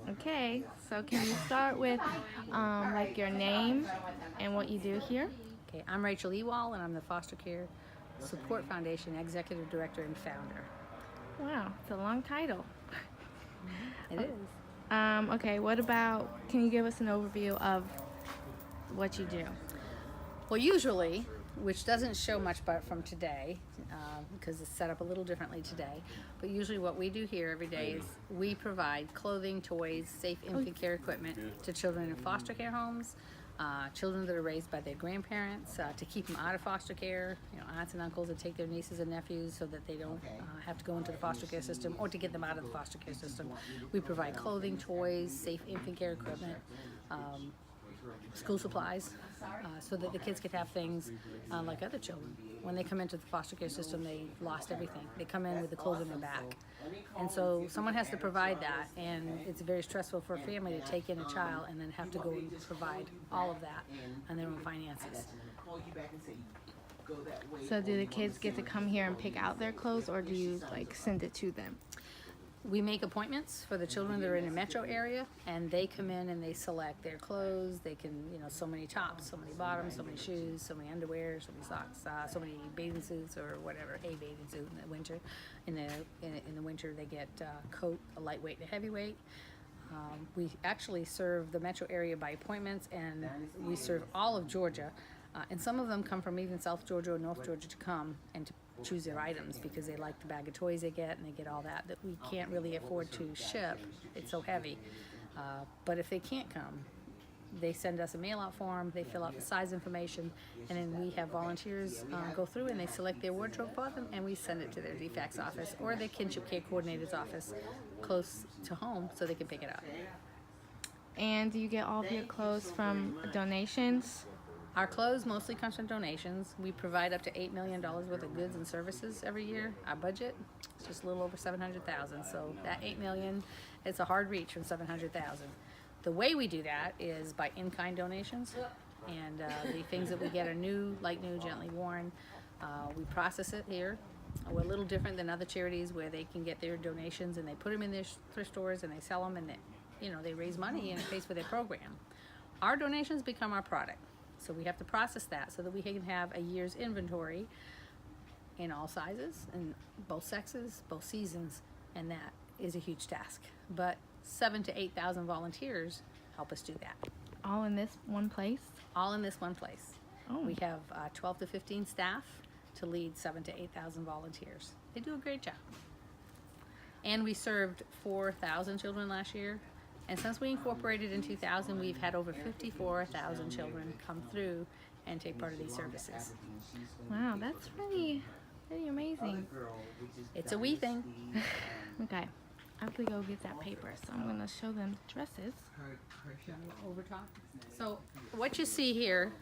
Okay, so can you start with like your name and what you do here? Okay, I'm Rachel Ewall, and I'm the Foster Care Support Foundation Executive Director and Founder. Wow, it's a long title. It is. Okay, what about, can you give us an overview of what you do? Well, usually, which doesn't show much but from today, because it's set up a little differently today, but usually what we do here every day is we provide clothing, toys, safe infant care equipment to children in foster care homes, children that are raised by their grandparents, to keep them out of foster care, aunts and uncles that take their nieces and nephews so that they don't have to go into the foster care system, or to get them out of the foster care system. We provide clothing, toys, safe infant care equipment, school supplies, so that the kids could have things like other children. When they come into the foster care system, they lost everything. They come in with the clothes on their back. And so someone has to provide that, and it's very stressful for a family to take in a child and then have to go and provide all of that on their own finances. So do the kids get to come here and pick out their clothes, or do you like send it to them? We make appointments for the children that are in the metro area, and they come in and they select their clothes. They can, so many tops, so many bottoms, so many shoes, so many underwear, so many socks, so many bathing suits or whatever, a bathing suit in the winter. In the winter, they get a coat, a lightweight and a heavyweight. We actually serve the metro area by appointments, and we serve all of Georgia. And some of them come from even South Georgia or North Georgia to come and to choose their items because they like the bag of toys they get, and they get all that we can't really afford to ship. It's so heavy. But if they can't come, they send us a mail-out form, they fill out the size information, and then we have volunteers go through and they select their wardrobe for them, and we send it to their DFACS office or their kinship care coordinator's office close to home so they can pick it up. And do you get all of your clothes from donations? Our clothes mostly comes from donations. We provide up to $8 million worth of goods and services every year. Our budget is just a little over $700,000. So that $8 million, it's a hard reach from $700,000. The way we do that is by in-kind donations, and the things that we get are new, like new, gently worn. We process it here. We're a little different than other charities where they can get their donations and they put them in their thrift stores and they sell them, and they raise money and it pays for their program. Our donations become our product. So we have to process that so that we can have a year's inventory in all sizes, and both sexes, both seasons, and that is a huge task. But 7,000 to 8,000 volunteers help us do that. All in this one place? All in this one place. Oh. We have 12 to 15 staff to lead 7,000 to 8,000 volunteers. They do a great job. And we served 4,000 children last year. And since we incorporated in 2000, we've had over 54,000 children come through and take part of these services. Wow, that's really amazing. It's a wee thing. Okay, I have to go get that paper, so I'm gonna show them the dresses. Over top. So what you see here,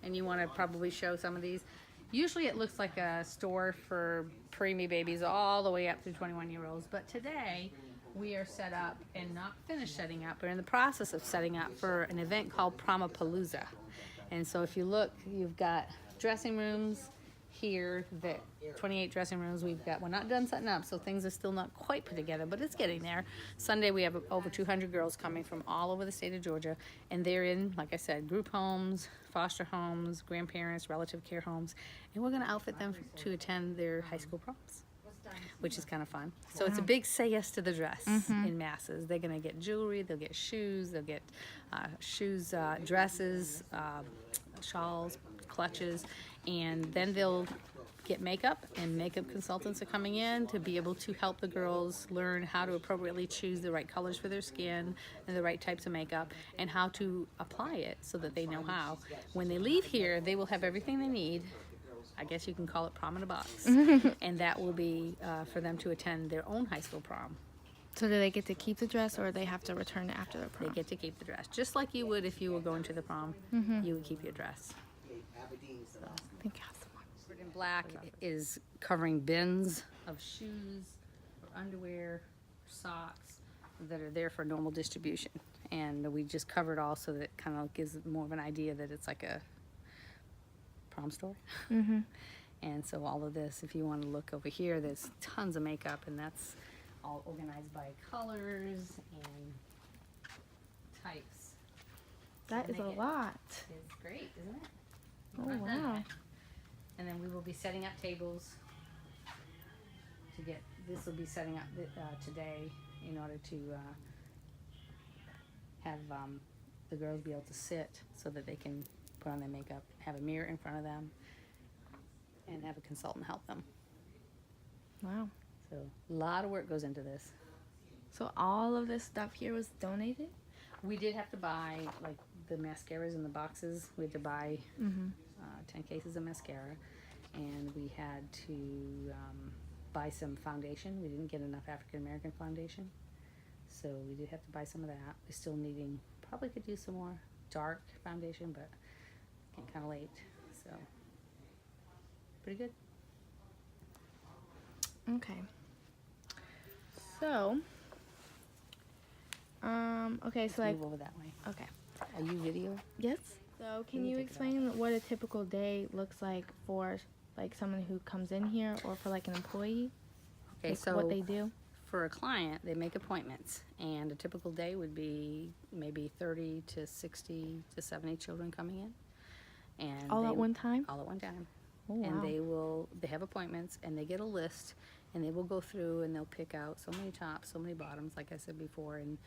and you want to probably show some of these, usually it looks like a store for preemie babies all the way up through 21-year-olds, but today we are set up and not finished setting up. We're in the process of setting up for an event called Promapalooza. And so if you look, you've got dressing rooms here, the 28 dressing rooms we've got. We're not done setting up, so things are still not quite put together, but it's getting there. Sunday we have over 200 girls coming from all over the state of Georgia, and they're in, like I said, group homes, foster homes, grandparents, relative care homes, and we're gonna outfit them to attend their high school proms, which is kind of fun. So it's a big say yes to the dress in masses. They're going to get jewelry, they'll get shoes, they'll get shoes, dresses, shawls, clutches, and then they'll get makeup, and makeup consultants are coming in to be able to help the girls learn how to appropriately choose the right colors for their skin and the right types of makeup, and how to apply it so that they know how. When they leave here, they will have everything they need. I guess you can call it prom in a box. And that will be for them to attend their own high school prom. So do they get to keep the dress, or they have to return it after the prom? They get to keep the dress. Just like you would if you were going to the prom, you would keep your dress. I think I have some more. Covered in black is covering bins of shoes, or underwear, socks that are there for normal distribution. And we just cover it all so that it kind of gives more of an idea that it's like a prom store. And so all of this, if you want to look over here, there's tons of makeup, and that's all organized by colors and types. That is a lot. It's great, isn't it? Oh, Right. wow. And then we will be setting up tables to get, this will be setting up today in order to have the girls be able to sit so that they can put on their makeup, have a mirror in front of them, and have a consultant help them. Wow. So a lot of work goes into this. So all of this stuff here was donated? We did have to buy like the mascaras in the boxes. We had to buy 10 cases of mascara, and we had to buy some foundation. We didn't get enough African American foundation, so we did have to buy some of that. We're still needing, probably could use some more dark foundation, but getting kind of late, so pretty good. Okay. So, okay, so like, Move over that way. okay. Are you video? Yes. So can you take it explain what a typical day looks like for like someone who comes in here or for like an employee? Okay, Like, so what they do? for a client, they make appointments, and a typical day would be maybe 30 to 60 to 70 children coming in, and All they, at one time? all at one time. Oh, wow. And they have appointments, and they get a list, and they will go through and they'll pick out so many tops, so many bottoms, like I said before, and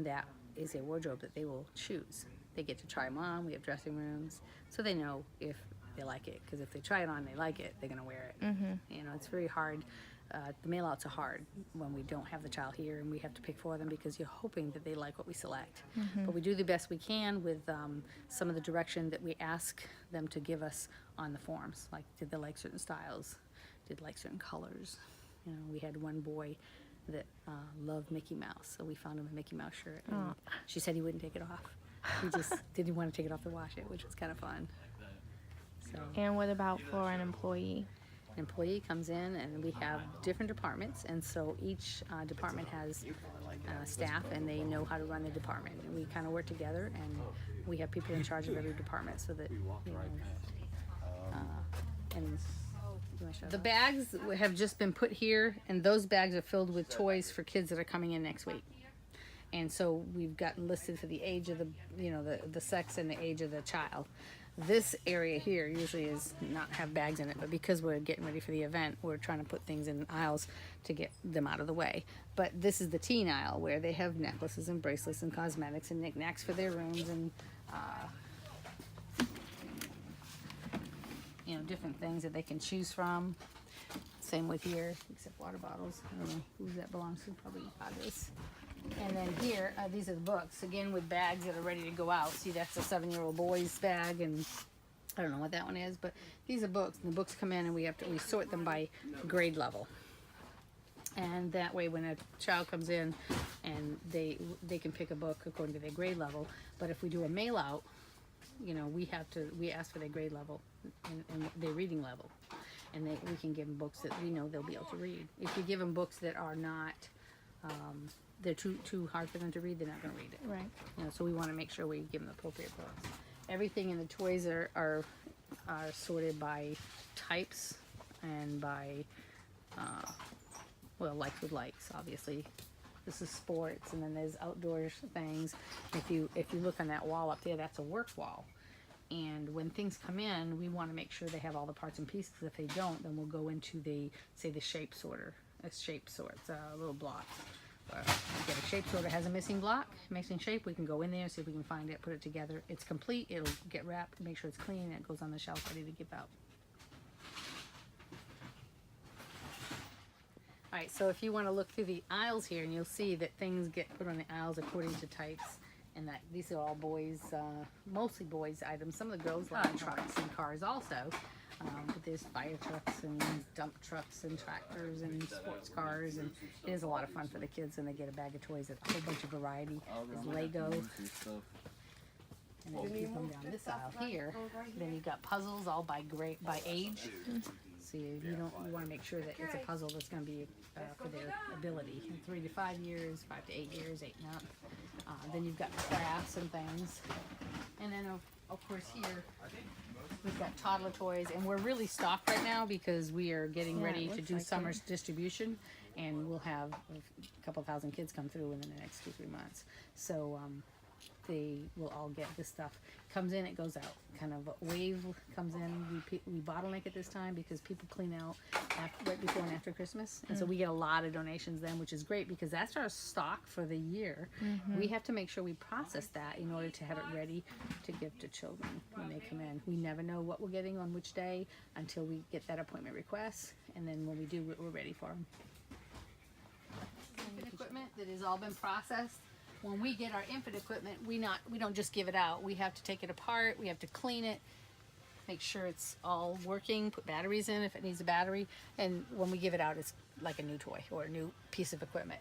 that is a wardrobe that they will choose. They get to try them on. We have dressing rooms, so they know if they like it, because if they try it on, they like it, they're gonna wear it. You know, it's very hard. The mail outs are hard when we don't have the child here and we have to pick for them, because you're hoping that they like what we select. But we do the best we can with some of the direction that we ask them to give us on the forms. Like, did they like certain styles? Did they like certain colors? You know, we had one boy that loved Mickey Mouse, so we found him a Mickey Mouse shirt. And she said he wouldn't take it off. He just didn't want to take it off to wash it, which was kind of fun. So. And what about for an employee? An employee comes in, and we have different departments, and so each department has staff, and they know how to run the department. And we kind of work together, and we have people in charge of every department, so that, you know, and the bags have just been put here, and those bags are filled with toys for kids that are coming in next week. And so we've got listed for the age of the, you know, the sex and the age of the child. This area here usually is not have bags in it, but because we're getting ready for the event, we're trying to put things in aisles to get them out of the way. But this is the teen aisle, where they have necklaces and bracelets and cosmetics and knickknacks for their rooms, and you know, different things that they can choose from. Same with here, except water bottles. I don't know who that belongs to, probably others. And then here, these are the books, again with bags that are ready to go out. See, that's a 7-year-old boy's bag, and I don't know what that one is, but these are books, and the books come in, and we sort them by grade level. And that way, when a child comes in, and they can pick a book according to their grade level. But if we do a mail out, you know, we ask for their grade level and their reading level, and we can give them books that we know they'll be able to read. If you give them books that are not they're too hard for them to read, they're not going to read it. Right. You know, so we want to make sure we give them the appropriate books. Everything in the toys are sorted by types and by, well, likes with likes, obviously. This is sports, and then there's outdoor things. If you look on that wall up there, that's a work wall. And when things come in, we want to make sure they have all the parts and pieces. If they don't, then we'll go into the shape sorter. A shape sort, a little block. Get a shape sorter has a missing block, missing shape. We can go in there, see if we can find it, put it together. It's complete. It'll get wrapped, make sure it's clean, and it goes on the shelf ready to give out. All right, so if you want to look through the aisles here, and you'll see that things get put on the aisles according to types, and that these are all boys, mostly boys items. Some of the girls like trucks and cars also. But there's fire trucks and dump trucks and tractors and sports cars, and it is a lot of fun for the kids when they get a bag of toys. A whole bunch of variety. There's Lego. And if you come down this aisle here, then you've got puzzles all by age. So you want to make sure that it's a puzzle that's going to be for their ability. 3 to 5 years, 5 to 8 years, 8 and up. Then you've got crafts and things. And then of course here, we've got toddler toys, and we're really stocked right now because we are getting ready to do summer's distribution, and we'll have a couple thousand kids come through within the next 2-3 months. So they will all get this stuff. Comes in, it goes out. Kind of a wave comes in. We bottleneck it this time because people clean out right before and after Christmas, and so we get a lot of donations then, which is great because that's our stock for the year. We have to make sure we process that in order to have it ready to give to children when they come in. We never know what we're getting on which day until we get that appointment request, and then when we do, we're ready for them. Infant equipment that has all been processed. When we get our infant equipment, we don't just give it out. We have to take it apart. We have to clean it, make sure it's all working, put batteries in if it needs a battery, and when we give it out, it's like a new toy or a new piece of equipment.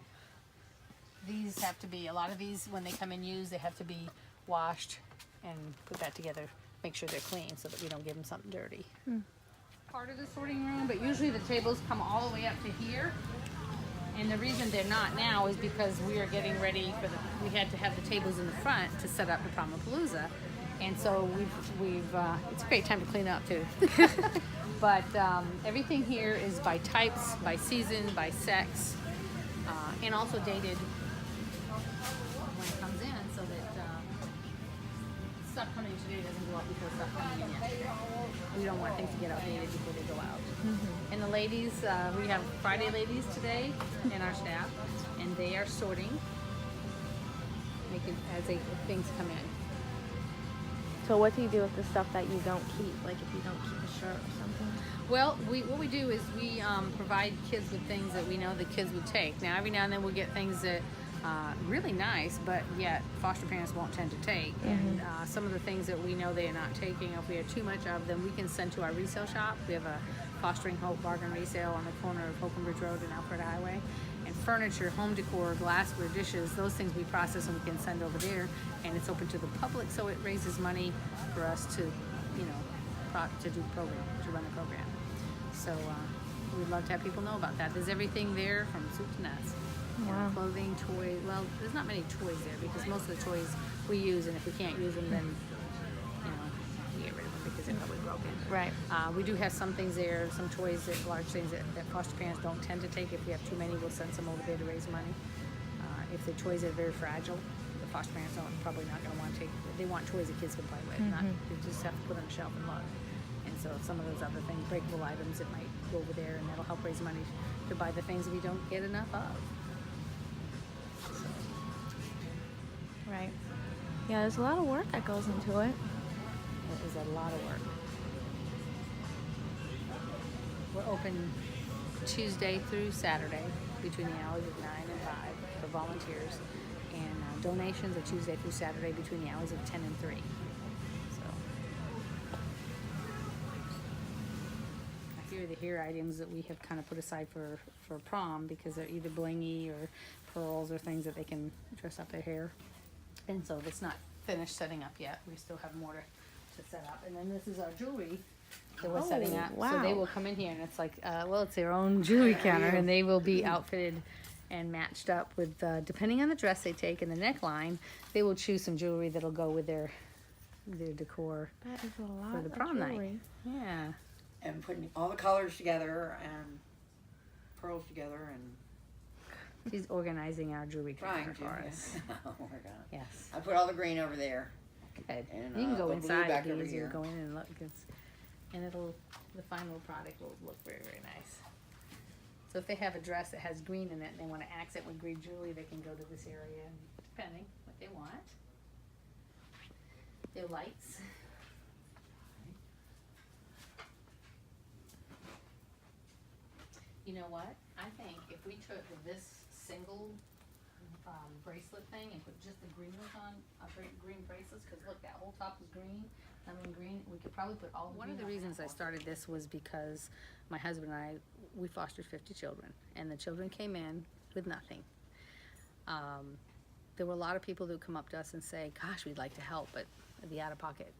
These have to be, a lot of these, when they come in used, they have to be washed and put that together, make sure they're clean so that we don't give them something dirty. Part of the sorting room, but usually the tables come all the way up to here. And the reason they're not now is because we are getting ready for we had to have the tables in the front to set up the Promapalooza. And so it's a great time to clean up too. But everything here is by types, by season, by sex, and also dated when it comes in so that stuff coming in today doesn't go out before stuff coming in yesterday. We don't want things to get outdated before they go out. And the ladies, we have Friday ladies today in our staff, and they are sorting, making as things come in. So what do you do with the stuff that you don't keep? Like if you don't keep a shirt or something? Well, what we do is we provide kids with things that we know the kids would take. Now, every now and then we'll get things that really nice, but yet foster parents won't tend to take. And some of the things that we know they are not taking, if we have too much of them, we can send to our resale shop. We have a Fostering Hope bargain resale on the corner of Holcomb Ridge Road and Alfred Highway. And furniture, home decor, glassware, dishes, those things we process and we can send over there. And it's open to the public, so it raises money for us to, to do the program, to run the program. So we'd love to have people know about that. There's everything there from soup to nuts. Wow. Clothing, toys. Well, there's not many toys there because most of the toys we use, and if we can't use them, then we get rid of them because they're probably broken. Right. We do have some things there, some toys, large things that foster parents don't tend to take. If we have too many, we'll send some over there to raise money. If the toys are very fragile, the foster parents are probably not going to want to take. They want toys that kids can play with. Not they just have to put on the shelf and look. And so some of those other things, breakable items, it might go over there, and that'll help raise money to buy the things we don't get enough of. Right. Yeah, there's a lot of work that goes into it. It is a lot of work. We're open Tuesday through Saturday between the hours of 9 and 5 for volunteers, and donations are Tuesday through Saturday between the hours of 10 and 3. So here are the hair items that we have kind of put aside for prom because they're either blingy or pearls or things that they can dress up their hair. And so it's not finished setting up yet. We still have more to set up. And then this is our jewelry that we're setting up. Wow. So they will come in here and it's like, it's their own jewelry counter, and they will be outfitted and matched up with, depending on the dress they take and the neckline, they will choose some jewelry that'll go with their decor That is a lot for the of prom night. jewelry. Yeah. And putting all the colors together and pearls together and She's organizing our jewelry trying counter to. for Yeah. us. Oh my God. Yes. I put all the green over there. Good. And, You can go the blue inside back of over these. You here. can go in and look. And the final product will look very, very nice. So if they have a dress that has green in it and they want to accent with green jewelry, they can go to this area, depending what they want. Their lights. You know what? I think if we took this single bracelet thing and put just the green ones on, green bracelets, because look, that whole top is green. I mean, green, we could probably put all the One of the reasons I started this was because my husband and I, we fostered 50 children, and the children came in with nothing. There were a lot of people who come up to us and say, gosh, we'd like to help, but the out-of-pocket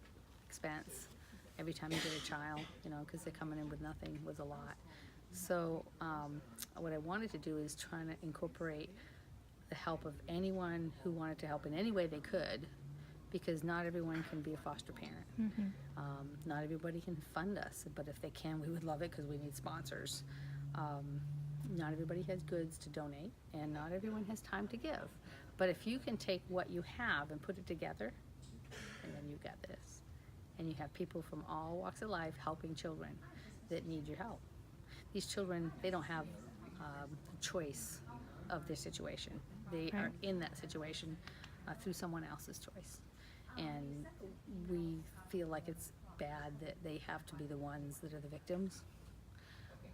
expense every time you get a child, because they're coming in with nothing, was a lot. So what I wanted to do is trying to incorporate the help of anyone who wanted to help in any way they could, because not everyone can be a foster parent. Not everybody can fund us, but if they can, we would love it because we need sponsors. not everybody has goods to donate, and not everyone has time to give. But if you can take what you have and put it together, and then you've got this. And you have people from all walks of life helping children that need your help. These children, they don't have a choice of their situation. They are in that situation through someone else's choice. And we feel like it's bad that they have to be the ones that are the victims.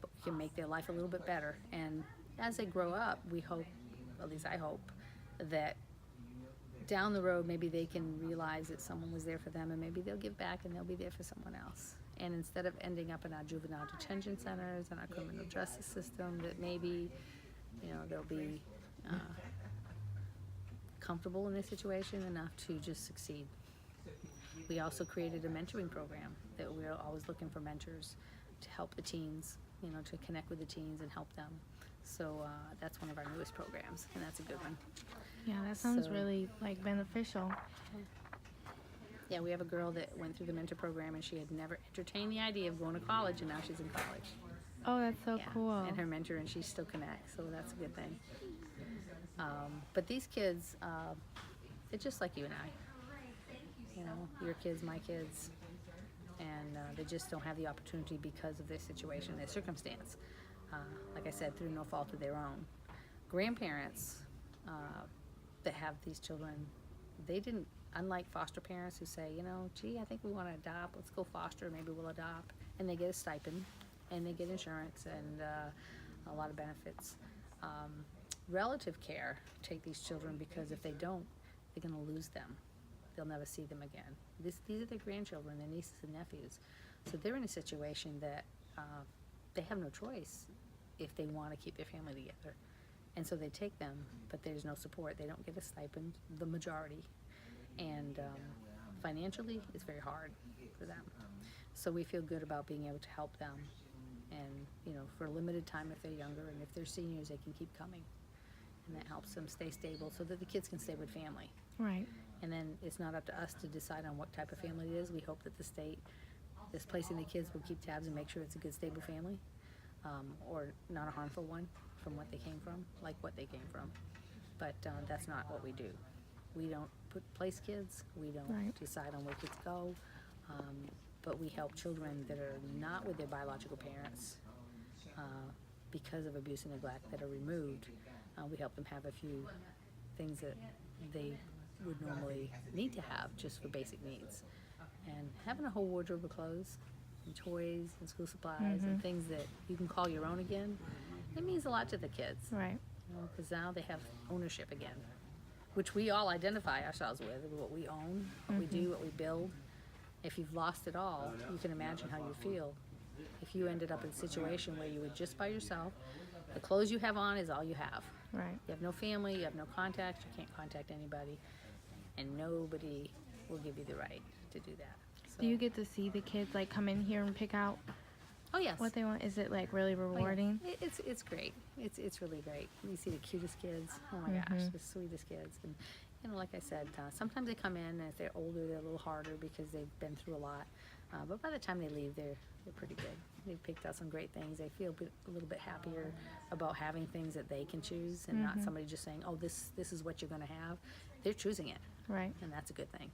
But we can make their life a little bit better. And as they grow up, we hope, at least I hope, that down the road maybe they can realize that someone was there for them, and maybe they'll give back and they'll be there for someone else. And instead of ending up in our juvenile detention centers and our criminal justice system, that maybe, they'll be comfortable in this situation enough to just succeed. We also created a mentoring program that we're always looking for mentors to help the teens, to connect with the teens and help them. So that's one of our newest programs, and that's a good one. Yeah, that sounds So- really beneficial. Yeah, we have a girl that went through the mentor program, and she had never entertained the idea of going to college, and now she's in college. Oh, that's so Yeah, cool. and her mentor, and she still connects, so that's a good thing. But these kids, they're just like you and I. Your kids, my kids, and they just don't have the opportunity because of their situation, their circumstance. Like I said, through no fault of their own. Grandparents that have these children, they didn't, unlike foster parents who say, gee, I think we want to adopt, let's go foster, maybe we'll adopt, and they get a stipend, and they get insurance, and a lot of benefits. Relative care take these children, because if they don't, they're going to lose them. They'll never see them again. These are their grandchildren, their nieces and nephews. So they're in a situation that they have no choice if they want to keep their family together. And so they take them, but there's no support. They don't get a stipend, the majority. And financially, it's very hard for them. So we feel good about being able to help them. And, for a limited time if they're younger, and if they're seniors, they can keep coming. And that helps them stay stable so that the kids can stay with family. Right. And then it's not up to us to decide on what type of family it is. We hope that the state that's placing the kids will keep tabs and make sure it's a good, stable family, or not a harmful one from what they came from, like what they came from. But that's not what we do. We don't place kids. We don't decide on where kids go. But we help children that are not with their biological parents because of abuse and neglect that are removed. We help them have a few things that they would normally need to have just for basic needs. And having a whole wardrobe of clothes and toys and school supplies and things that you can call your own again, it means a lot to the kids. Right. Because now they have ownership again, which we all identify ourselves with, what we own, what we do, what we build. If you've lost it all, you can imagine how you feel. If you ended up in a situation where you were just by yourself, the clothes you have on is all you have. Right. You have no family, you have no contacts, you can't contact anybody, and nobody will give you the right to do that. So, Do you get to see the kids come in here and pick out oh yes. what they want? Is it really Oh, yeah. rewarding? It's great. It's really great. You see the cutest kids. Oh my gosh, the sweetest kids. And like I said, sometimes they come in, and if they're older, they're a little harder because they've been through a lot. But by the time they leave, they're pretty good. They've picked out some great things. They feel a little bit happier about having things that they can choose, and not somebody just saying, "Oh, this is what you're going to have." They're choosing it, Right. and that's a good thing.